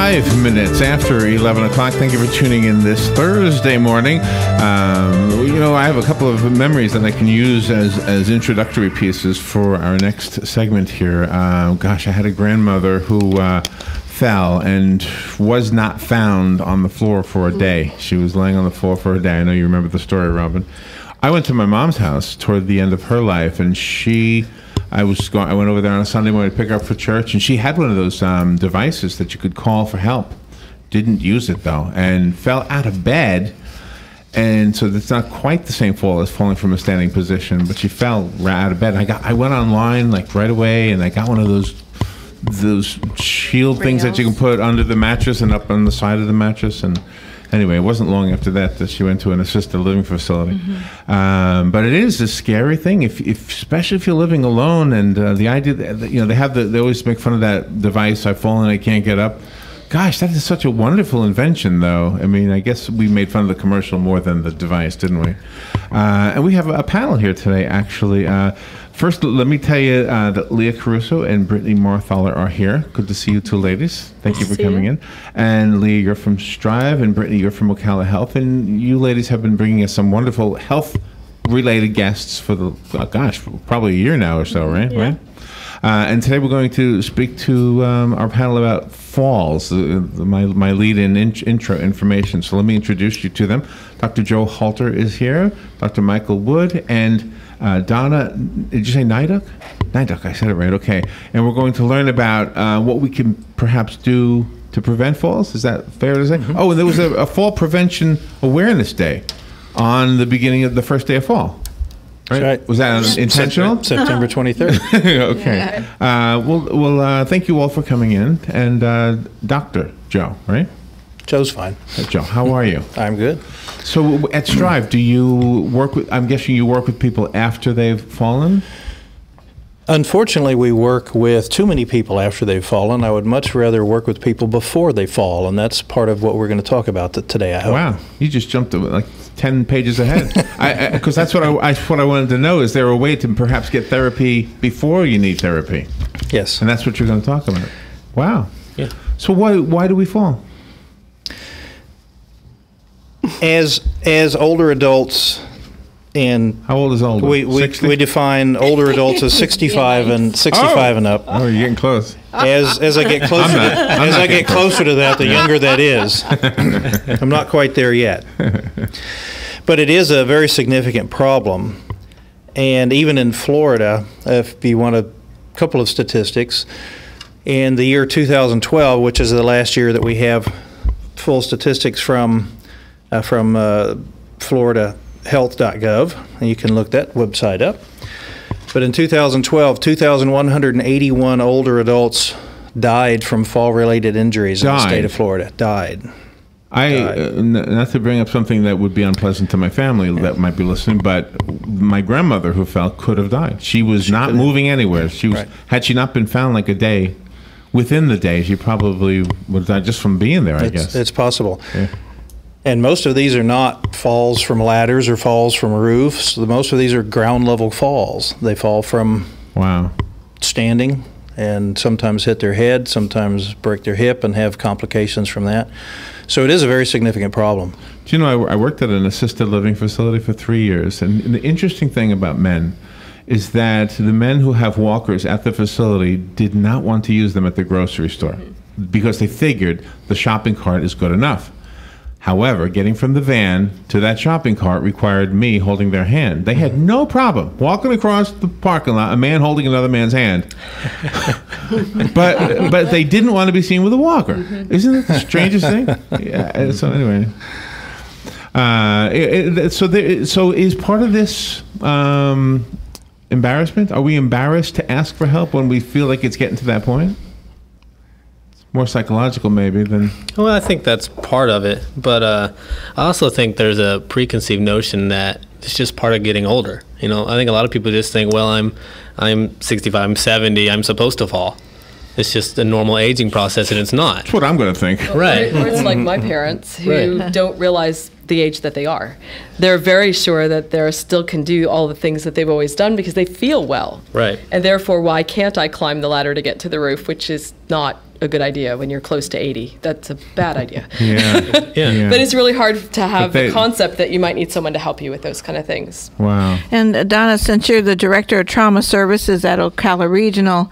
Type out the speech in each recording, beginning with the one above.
5 minutes after 11 o'clock. Thank you for tuning in this Thursday morning. You know, I have a couple of memories that I can use as introductory pieces for our next segment here. Gosh, I had a grandmother who fell and was not found on the floor for a day. She was laying on the floor for a day. I know you remember the story, Robin. I went to my mom's house toward the end of her life, and I went over there on a Sunday morning to pick her up for church, and she had one of those devices that you could call for help. Didn't use it, though, and fell out of bed. And so it's not quite the same fall as falling from a standing position, but she fell right out of bed. I went online like right away, and I got one of those shield things that you can put under the mattress and up on the side of the mattress. And anyway, it wasn't long after that she went to an assisted living facility. Mm-hmm. But it is a scary thing, especially if you're living alone. And the idea that, you know, they always make fun of that device. I've fallen, I can't get up. Gosh, that is such a wonderful invention, though. I mean, I guess we made fun of the commercial more than the device, didn't we? And we have a panel here today, actually. First, let me tell you that Leah Caruso and Brittany Marthaler are here. Good to see you two ladies. Thank you for coming in. And Leah, you're from Strive, and Brittany, you're from Ocala Health. And you ladies have been bringing us some wonderful health-related guests for probably a year now or so, right? Yeah. Right? And today we're going to speak to our panel about falls, my lead-in intro information. So let me introduce you to them. Dr. Joe Halter is here, Dr. Michael Wood, and Donna, did you say Nayduch? Nayduch, I said it right, okay. And we're going to learn about what we can perhaps do to prevent falls. Is that fair to say? Mm-hmm. Oh, and there was a Fall Prevention Awareness Day on the beginning of the first day of fall. Right. Was that intentional? September 23rd. Okay. Well, thank you all for coming in. And Dr. Joe, right? Joe's fine. Joe, how are you? I'm good. So at Strive, do you work with, I'm guessing you work with people after they've fallen? Unfortunately, we work with too many people after they've fallen. I would much rather work with people before they fall, and that's part of what we're going to talk about today, I hope. Wow. You just jumped like 10 pages ahead. Because that's what I wanted to know. Is there a way to perhaps get therapy before you need therapy? Yes. And that's what you're going to talk about. Wow. Yeah. So why do we fall? As older adults, and how old is old? We define older adults as 65 and 65 and up. Oh, you're getting close. As I get closer to that, the younger that is. I'm not quite there yet. But it is a very significant problem. And even in Florida, if you want a couple of statistics, in the year 2012, which is the last year that we have full statistics from FloridaHealth.gov, and you can look that website up. But in 2012, 2,181 older adults died from fall-related injuries in the state of Florida. Died. Not to bring up something that would be unpleasant to my family that might be listening, but my grandmother who fell could have died. She was not moving anywhere. She was, had she not been found like a day, within the day, she probably would have died just from being there, I guess. It's possible. Yeah. And most of these are not falls from ladders or falls from roofs. Most of these are ground level falls. They fall from standing and sometimes hit their head, sometimes break their hip and have complications from that. So it is a very significant problem. Do you know, I worked at an assisted living facility for 3 years, and the interesting thing about men is that the men who have walkers at the facility did not want to use them at the grocery store because they figured the shopping cart is good enough. However, getting from the van to that shopping cart required me holding their hand. They had no problem walking across the parking lot, a man holding another man's hand. but they didn't want to be seen with a walker. Isn't it the strangest thing? Yeah. So anyway, so is part of this embarrassment? Are we embarrassed to ask for help when we feel like it's getting to that point? More psychological maybe than... Well, I think that's part of it, but I also think there's a preconceived notion that it's just part of getting older. You know, I think a lot of people just think, well, I'm 65, I'm 70, I'm supposed to fall. It's just a normal aging process, and it's not. That's what I'm going to think. Right. Or it's like my parents who don't realize the age that they are. They're very sure that they still can do all the things that they've always done because they feel well. Right. And therefore, why can't I climb the ladder to get to the roof, which is not a good idea when you're close to 80. That's a bad idea. Yeah. But it's really hard to have the concept that you might need someone to help you with those kind of things. Wow. And Donna, since you're the Director of Trauma Services at Ocala Regional,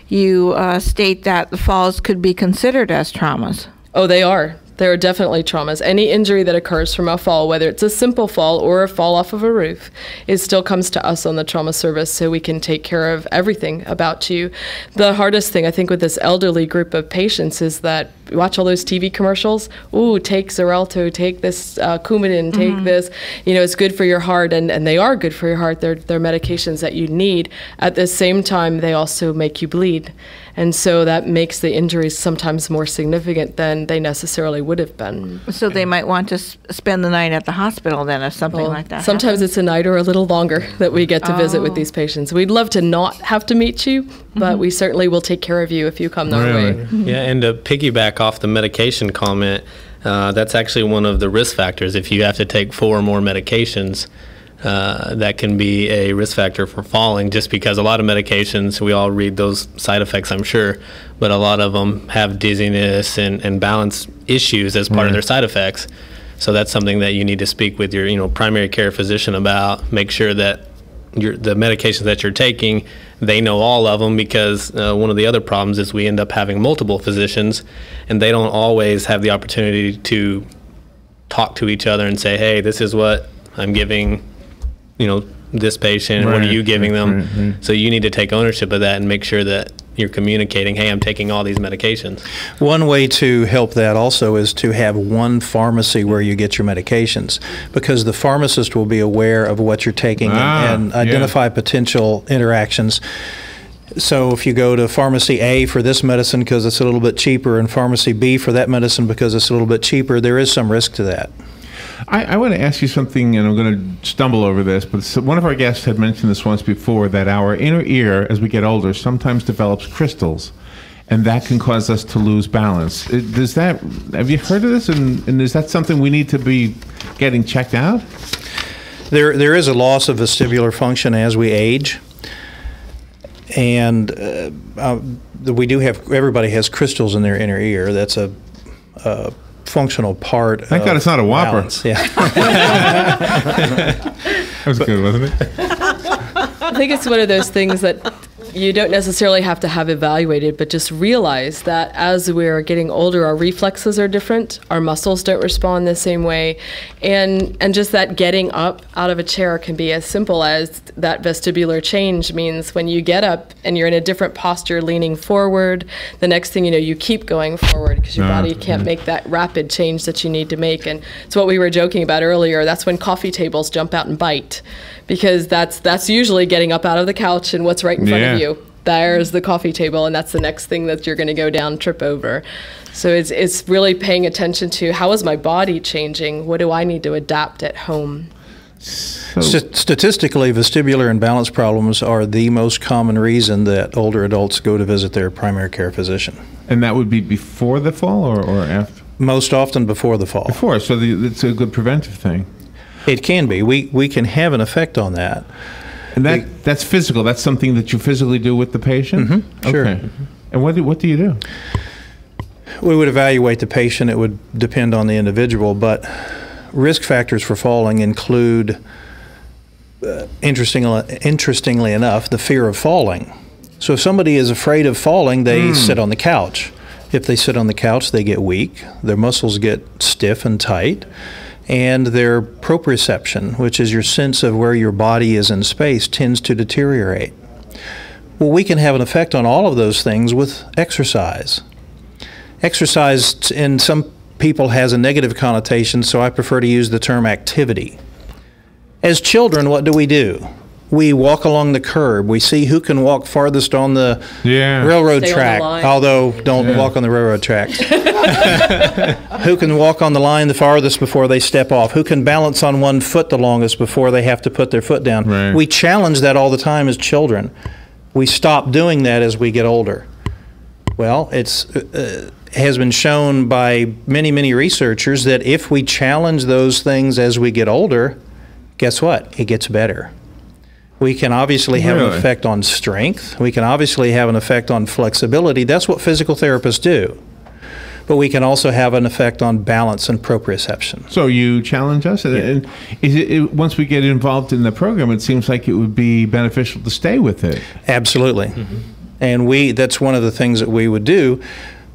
you state that the falls could be considered as traumas. Oh, they are. There are definitely traumas. Any injury that occurs from a fall, whether it's a simple fall or a fall off of a roof, it still comes to us on the trauma service so we can take care of everything about you. The hardest thing, I think, with this elderly group of patients is that you watch all those TV commercials. Ooh, take Xarelto, take this Coumadin, take this. You know, it's good for your heart, and they are good for your heart. They're medications that you need. At the same time, they also make you bleed. And so that makes the injuries sometimes more significant than they necessarily would have been. So they might want to spend the night at the hospital then if something like that Sometimes happens. it's a night or a little longer that we get to visit with these patients. We'd love to not have to meet you, but we certainly will take care of you if you come our way. Yeah, and to piggyback off the medication comment, that's actually one of the risk factors. If you have to take 4 or more medications, that can be a risk factor for falling, just because a lot of medications, we all read those side effects, I'm sure, but a lot of them have dizziness and balance issues as part of their side effects. So that's something that you need to speak with your primary care physician about. Make sure that the medications that you're taking, they know all of them, because one of the other problems is we end up having multiple physicians, and they don't always have the opportunity to talk to each other and say, hey, this is what I'm giving this patient, and what are you giving them? So you need to take ownership of that and make sure that you're communicating, hey, I'm taking all these medications. One way to help that also is to have one pharmacy where you get your medications, because the pharmacist will be aware of what you're taking and identify potential interactions. So if you go to pharmacy A for this medicine because it's a little bit cheaper, and pharmacy B for that medicine because it's a little bit cheaper, there is some risk to that. I want to ask you something, and I'm going to stumble over this, but one of our guests had mentioned this once before, that our inner ear, as we get older, sometimes develops crystals, and that can cause us to lose balance. Have you heard of this, and is that something we need to be getting checked out? There is a loss of vestibular function as we age, and we do have, everybody has crystals in their inner ear. That's a functional part. Thank God it's not a Whopper. Balance. Yeah. That was good, wasn't it? I think it's one of those things that you don't necessarily have to have evaluated, but just realize that as we're getting older, our reflexes are different, our muscles don't respond the same way, and just that getting up out of a chair can be as simple as that vestibular change means when you get up and you're in a different posture leaning forward, the next thing you know, you keep going forward because your body can't make that rapid change that you need to make. And it's what we were joking about earlier. That's when coffee tables jump out and bite, because that's usually getting up out of the couch and what's right in front of you. There's the coffee table, and that's the next thing that you're going to go down, trip over. So it's really paying attention to, how is my body changing? What do I need to adapt at home? Statistically, vestibular and balance problems are the most common reason that older adults go to visit their primary care physician. And that would be before the fall or after? Most often before the fall. Before, so it's a good preventive thing. It can be. We can have an effect on that. And that's physical. That's something that you physically do with the patient? Mm-hmm. Sure. Okay. And what do you do? We would evaluate the patient. It would depend on the individual, but risk factors for falling include, interestingly enough, the fear of falling. So if somebody is afraid of falling, they sit on the couch. If they sit on the couch, they get weak. Their muscles get stiff and tight. And their proprioception, which is your sense of where your body is in space, tends to deteriorate. Well, we can have an effect on all of those things with exercise. Exercise in some people has a negative connotation, so I prefer to use the term activity. As children, what do? We walk along the curb. We see who can walk farthest on the railroad Stay track, on the line. although don't walk on the railroad tracks. Who can walk on the line the farthest before they step off? Who can balance on one foot the longest before they have to put their foot down? Right. We challenge that all the time as children. We stop doing that as we get older. Well, it's has been shown by many, many researchers that if we challenge those things as we get older, guess what? It gets better. We can obviously have an Really? effect on strength. We can obviously have an effect on flexibility. That's what physical therapists do. But we can also have an effect on balance and proprioception. So you challenge us, and once we get involved in the program, it seems like it would be beneficial to stay with it. Absolutely. And that's one of the things that we would do,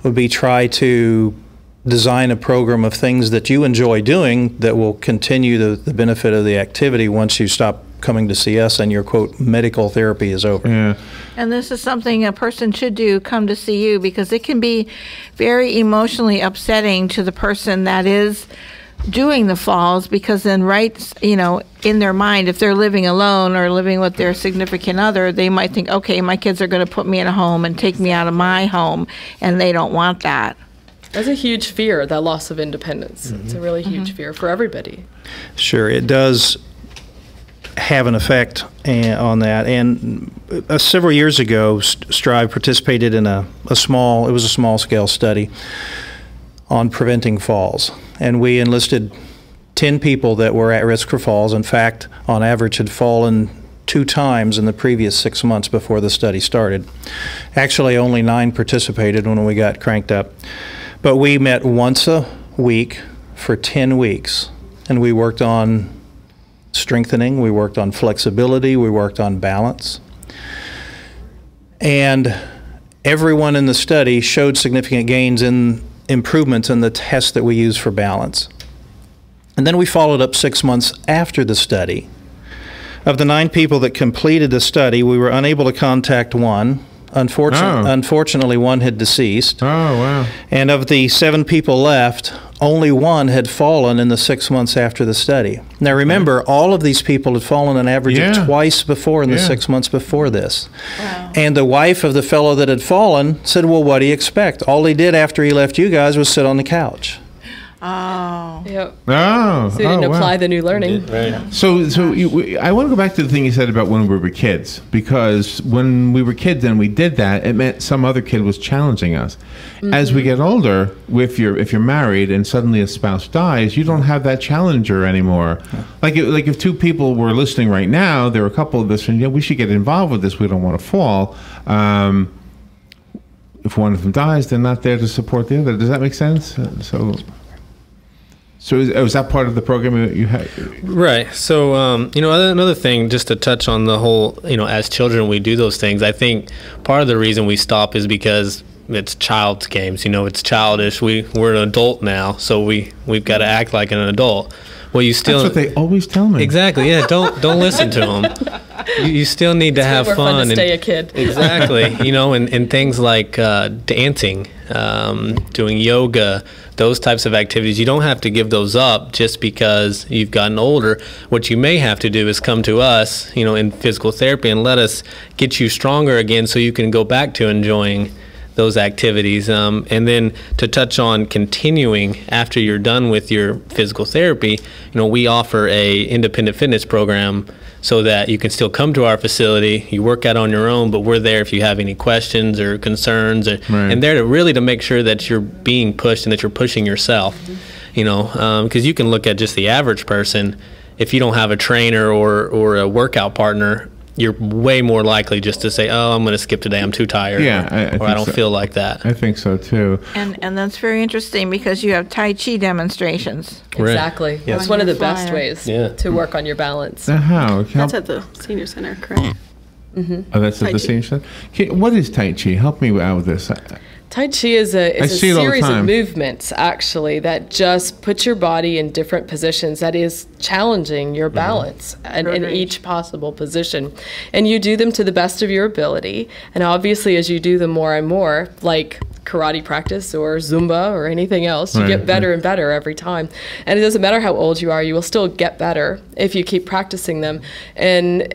would be try to design a program of things that you enjoy doing that will continue the benefit of the activity once you stop coming to see us and your, quote, medical therapy is over. Yeah. And this is something a person should do, come to see you, because it can be very emotionally upsetting to the person that is doing the falls, because then in their mind, if they're living alone or living with their significant other, they might think, okay, my kids are going to put me in a home and take me out of my home, and they don't want that. That's a huge fear, that loss of independence. It's a really huge fear for everybody. Sure, it does have an effect on that. And several years ago, Strive participated in a small-scale study on preventing falls. And we enlisted 10 people that were at risk for falls. In fact, on average, had fallen 2 times in the previous 6 months before the study started. Actually, only 9 participated when we got cranked up. But we met once a week for 10 weeks, and we worked on strengthening, we worked on flexibility, we worked on balance. And everyone in the study showed significant gains in improvements in the tests that we use for balance. And then we followed up 6 months after the study. Of the 9 people that completed the study, we were unable to contact one. Unfortunately, one had deceased. Oh, wow. And of the 7 people left, only one had fallen in the 6 months after the study. Now remember, all of these people had fallen an average of twice before in the 6 months before this. Wow. And the wife of the fellow that had fallen said, well, what do you expect? All he did after he left you guys was sit on the couch. Oh. Yep. Oh, So you didn't apply the new learning. Right. So I want to go back to the thing you said about when we were kids, because when we were kids and we did that, it meant some other kid was challenging us. As we get older, if you're married and suddenly a spouse dies, you don't have that challenger anymore. Like if 2 people were listening right now, there are a couple of this, and we should get involved with this. We don't want to fall. If one of them dies, they're not there to support the other. Does that make sense? So is that part of the program that you had? Right. So, another thing, just to touch on the whole, as children, we do those things. I think part of the reason we stop is because it's child's games. It's childish. We're an adult now, so we've got to act like an adult. Well, you still. That's what they always tell me. Exactly. Yeah. Don't listen to them. You still need to have More fun. fun to stay a kid. Exactly. And things like dancing, doing yoga, those types of activities. You don't have to give those up just because you've gotten older. What you may have to do is come to us, in physical therapy, and let us get you stronger again so you can go back to enjoying those activities. And then to touch on continuing after you're done with your physical therapy, we offer a independent fitness program so that you can still come to our facility. You work out on your own, but we're there if you have any questions or concerns, and there to make sure that you're being pushed and that you're pushing yourself. Because you can look at just the average person. If you don't have a trainer or a workout partner, you're way more likely just to say, oh, I'm going to skip today, I'm too tired, or I don't feel like that. I think so too. And that's very interesting, because you have Tai Chi demonstrations. Exactly. Yes. It's one of the Flyer. best ways Yeah. to work on your balance. How? That's at the senior center, correct? Oh, that's Tai at the Chi. senior center? Okay, what is Tai Chi? Help me out with this. Tai Chi is a see it all the series time. of movements, actually, that just put your body in different positions. That is challenging your balance and in Right. each possible position. And you do them to the best of your ability. And obviously, as you do them more and more, like karate practice or Zumba or anything else, you Right, get better and better every time. And it doesn't matter how old you are, you will still get better if you keep practicing them. And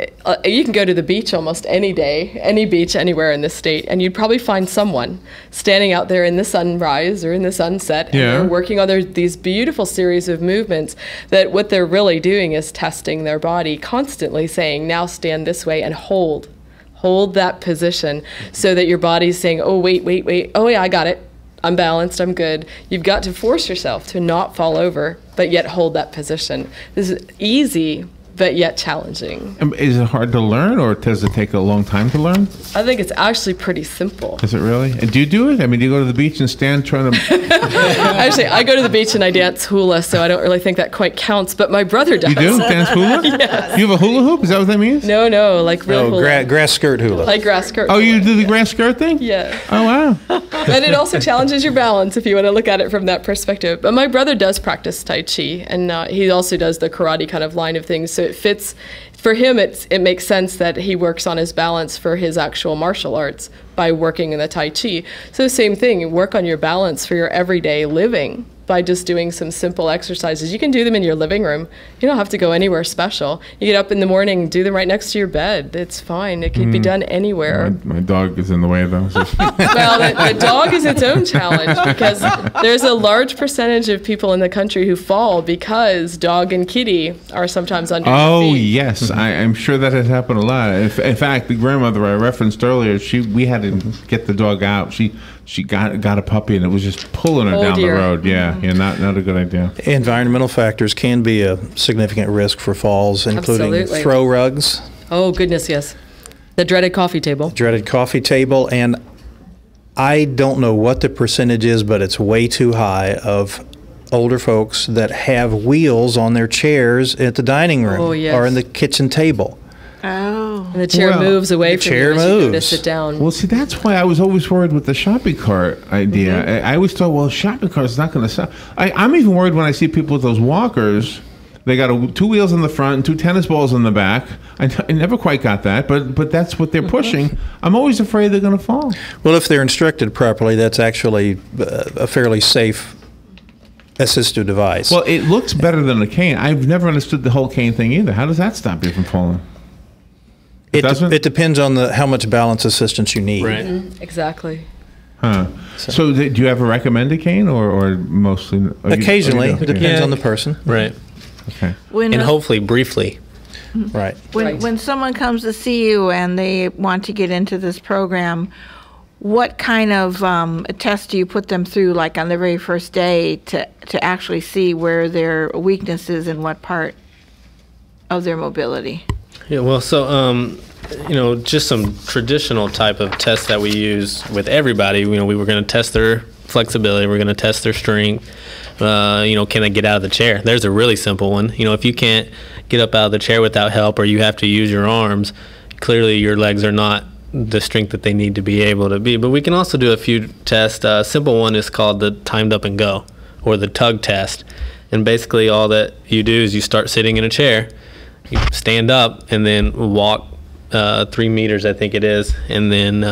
you can go to the beach almost any day, any beach anywhere in this state, and you'd probably find someone standing out there in the sunrise or in the sunset, and Yeah. they're working on these beautiful series of movements that what they're really doing is testing their body, constantly saying, now stand this way and hold that position, so that your body's saying, oh, wait, oh yeah, I got it, I'm balanced, I'm good. You've got to force yourself to not fall over, but yet hold that position. This is easy, but yet challenging. Is it hard to learn, or does it take a long time to learn? I think it's actually pretty simple. Is it really? And do you do it? I mean, do you go to the beach and stand trying to... Actually, I go to the beach and I dance hula, so I don't really think that quite counts, but my brother does. You do? Dance hula? Yes. You have a hula hoop? Is that what that means? No, like real hula. Grass skirt hula. Like grass skirt. Oh, you do the grass skirt thing? Yeah. Oh, wow. And it also challenges your balance if you want to look at it from that perspective. But my brother does practice Tai Chi, and he also does the karate kind of line of things, so it fits. For him, it makes sense that he works on his balance for his actual martial arts by working in the Tai Chi. So the same thing, work on your balance for your everyday living by just doing some simple exercises. You can do them in your living room. You don't have to go anywhere special. You get up in the morning, do them right next to your bed. It's fine. It can be done anywhere. My dog is in the way, though. So. Well, the dog is its own challenge, because there's a large percentage of people in the country who fall because dog and kitty are sometimes under their feet. Yes. I'm sure that has happened a lot. In fact, the grandmother I referenced earlier, we had to get the dog out. She got a puppy, and it was just pulling her down the road. Yeah, not a good idea. Environmental factors can be a significant risk for falls, including Absolutely. throw rugs. Oh, goodness, yes. The dreaded coffee table. And I don't know what the percentage is, but it's way too high of older folks that have wheels on their chairs at the dining room or in the kitchen table. Oh. And the chair moves away from you as you go to sit down. Well, see, that's why I was always worried with the shopping cart idea. I always thought, well, shopping cart is not going to sell. I'm even worried when I see people with those walkers. They got 2 wheels in the front and 2 tennis balls in the back. I never quite got that, but that's what they're pushing. I'm always afraid they're going to fall. Well, if they're instructed properly, that's actually a fairly safe assistive device. Well, it looks better than a cane. I've never understood the whole cane thing either. How does that stop you from falling? It depends on how much balance assistance you need. Right. Exactly. Huh. So do you ever recommend a cane, or mostly? Occasionally. It depends on the person. Right. Okay. And hopefully briefly. Right. When someone comes to see you and they want to get into this program, what kind of test do you put them through, like on the very first day, to actually see where their weakness is in what part of their mobility? Yeah, well, so, just some traditional type of tests that we use with everybody. We were going to test their flexibility. We're going to test their strength. Can they get out of the chair? There's a really simple one. If you can't get up out of the chair without help, or you have to use your arms, clearly your legs are not the strength that they need to be able to be. But we can also do a few tests. A simple one is called the timed up and go, or the tug test. And basically all that you do is you start sitting in a chair, you stand up, and then walk 3 meters, I think it is, and then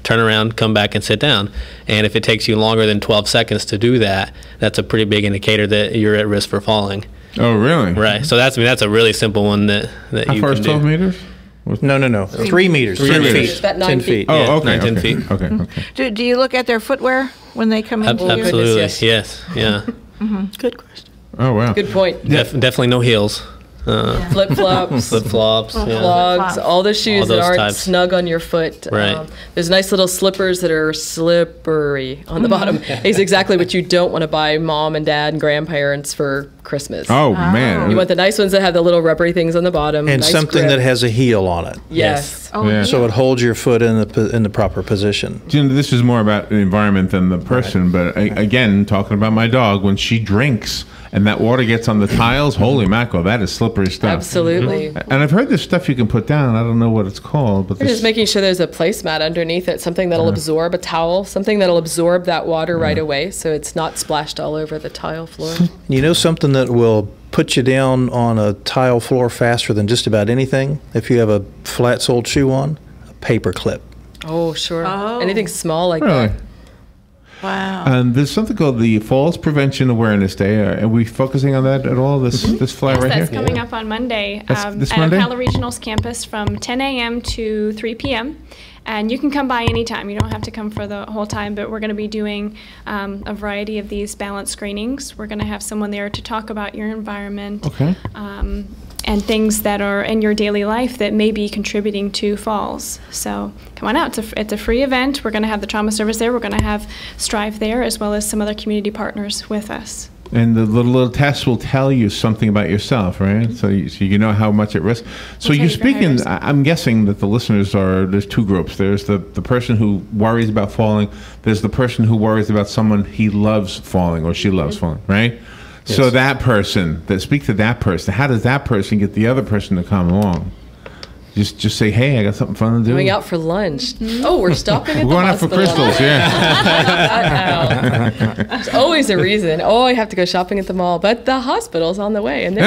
turn around, come back, and sit down. And if it takes you longer than 12 seconds to do that, that's a pretty big indicator that you're at risk for falling. Oh, really? Right. So that's a really simple one that How you far can is do. 12 meters? No. 3 meters. 3 10 meters. feet. About 9 feet. Oh, Yeah, okay. 9, 10 okay. feet. Okay. Do you look at their footwear when they come in? Absolutely. goodness, Yes. Yeah. Good question. Oh, wow. Good point. Definitely no heels. Flip-flops. Flip-flops. Yeah. Clogs, all the shoes All that those aren't types. snug on your foot. Right. There's nice little slippers that are slippery on the bottom. It's exactly what you don't want to buy mom and dad and grandparents for Christmas. Oh, man. You want the nice ones that have the little rubbery things on the bottom. And nice something grip. that has a heel on it. Yes. Oh, Yeah. So it holds your foot in the proper position. This is more about the environment than the person, but again, talking about my dog, when she drinks and that water gets on the tiles, holy mackerel, that is slippery stuff. Absolutely. And I've heard there's stuff you can put down. I don't know what it's called, but We're just making sure there's a placemat underneath it, something that'll absorb, a towel, something that'll absorb that water right away so it's not splashed all over the tile floor. You know something that will put you down on a tile floor faster than just about anything? If you have a flat-soled shoe on, a paper clip. Oh, sure. Oh. Anything small like really. that. Wow. And there's something called the Falls Prevention Awareness Day. Are we focusing on that at all? This flyer Yes, right that's here. coming up on Monday That's this at Monday? Ocala Regional's campus from 10 a.m. to 3 p.m. And you can come by anytime. You don't have to come for the whole time, but we're going to be doing a variety of these balance screenings. We're going to have someone there to talk about your environment. Okay. And things that are in your daily life that may be contributing to falls. So come on out. It's a free event. We're going to have the trauma service there. We're going to have Strive there, as well as some other community partners with us. And the little test will tell you something about yourself, right? So you know how much at risk. So you're speaking, I'm guessing that the listeners there's two groups. There's the person who worries about falling. There's the person who worries about someone he loves falling or she loves falling, right? Yes. So speak to that person. How does that person get the other person to come along? Just say, hey, I got something fun to do. Going out for lunch. Oh, we're stopping at the going hospital. We're going out for crystals, yeah. There's always a reason. Oh, I have to go shopping at the mall, but the hospital's on the way. And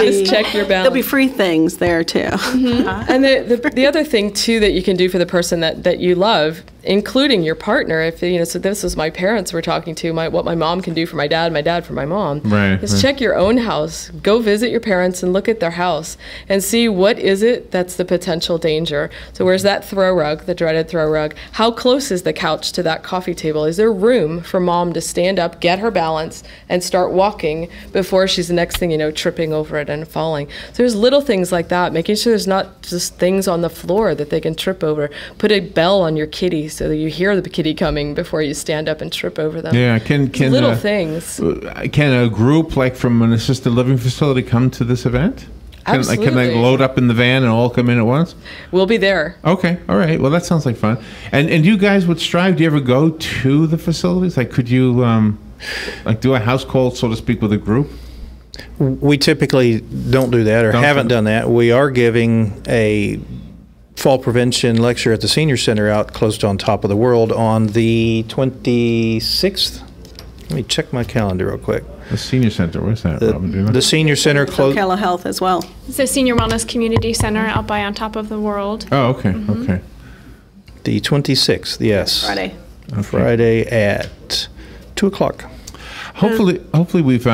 just check your balance. There'll be free things there, too. Mm-hmm. And the other thing, too, that you can do for the person that you love, including your partner, if so this was my parents were talking to, what my mom can do for my dad for my mom, right, is check your own house. Go visit your parents and look at their house and see what is it that's the potential danger. So where's that throw rug, the dreaded throw rug? How close is the couch to that coffee table? Is there room for mom to stand up, get her balance, and start walking before she's the next thing you know tripping over it and falling? So there's little things like that, making sure there's not just things on the floor that they can trip over. Put a bell on your kitty so that you hear the kitty coming before you stand up and trip over them. Yeah, can little things. Can a group like from an assisted living facility come to this event? Absolutely. Can they load up in the van and all come in at once? We'll be there. Okay, all right. Well, that sounds like fun. And you guys would Strive, do you ever go to the facilities? Like, could you do a house call, so to speak, with a group? We typically don't do that or haven't done that. We are giving a fall prevention lecture at the Senior Center out close to on top of the world on the 26th. Let me check my calendar real quick. The Senior Center, where's that, Robin? The Senior Center close. Ocala Health as well. It's a Senior Wellness Community Center out by on top of the world. Oh, okay, okay. The 26th, yes. Friday. Okay. Friday at 2 o'clock. Hopefully we've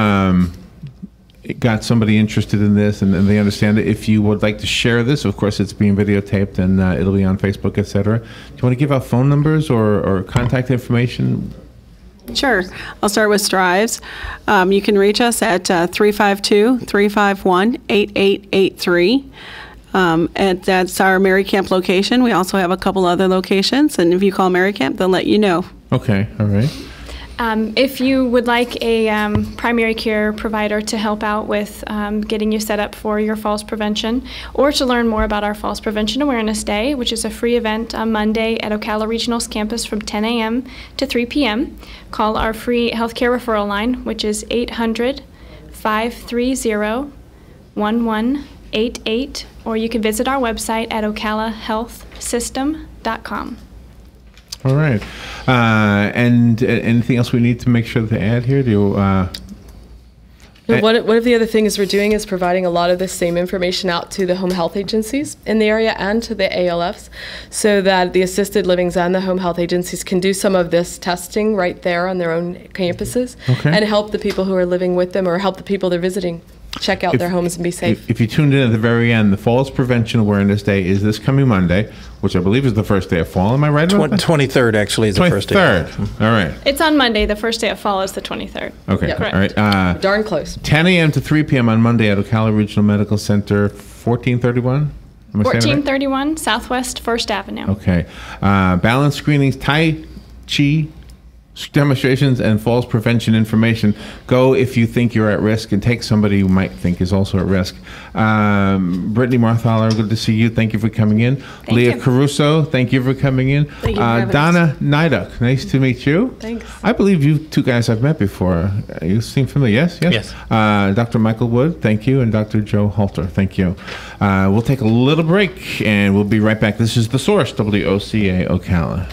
got somebody interested in this and they understand it. If you would like to share this, of course, it's being videotaped and it'll be on Facebook, etc. Do you want to give out phone numbers or contact information? Sure. I'll start with Strives. You can reach us at 352-351-8883. And that's our Mary Camp location. We also have a couple other locations, and if you call Mary Camp, they'll let you know. Okay, all right. If you would like a primary care provider to help out with getting you set up for your falls prevention, or to learn more about our Falls Prevention Awareness Day, which is a free event on Monday at Ocala Regional's campus from 10 a.m. to 3 p.m., call our free healthcare referral line, which is 800-530-1188, or you can visit our website at ocalahealthsystem.com. All right. And anything else we need to make sure to add here? One of the other things we're doing is providing a lot of the same information out to the home health agencies in the area and to the ALFs, so that the assisted livings and the home health agencies can do some of this testing right there on their own campuses, and help the people who are living with them or help the people they're visiting check out their homes and be safe. If you tuned in at the very end, the Falls Prevention Awareness Day is this coming Monday, which I believe is the first day of fall. Am I right about that? 23rd, actually, is the first day. 23rd. All right. It's on Monday. The first day of fall is the 23rd. Okay. Yep. All right. Darn close. 10 a.m. to 3 p.m. on Monday at Ocala Regional Medical Center, 1431? 1431 Southwest 1st Avenue. Okay. Balance screenings, Tai Chi demonstrations, and falls prevention information. Go if you think you're at risk, and take somebody you might think is also at risk. Brittany Marthaler, good to see you. Thank you for coming in. Leah Caruso, thank you for coming in. Thank you for having Donna Nayduch, nice to meet you. Thanks. I believe you two guys I've met before. You seem familiar, yes? Yes. Dr. Michael Wood, thank you, and Dr. Joe Halter, thank you. We'll take a little break, and we'll be right back. This is The Source, WOCA Ocala.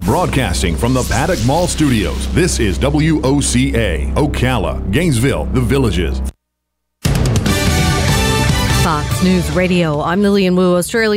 Broadcasting from the Paddock Mall Studios, this is WOCA, Ocala, Gainesville, The Villages. Fox News Radio, I'm Lillian Wu. Australia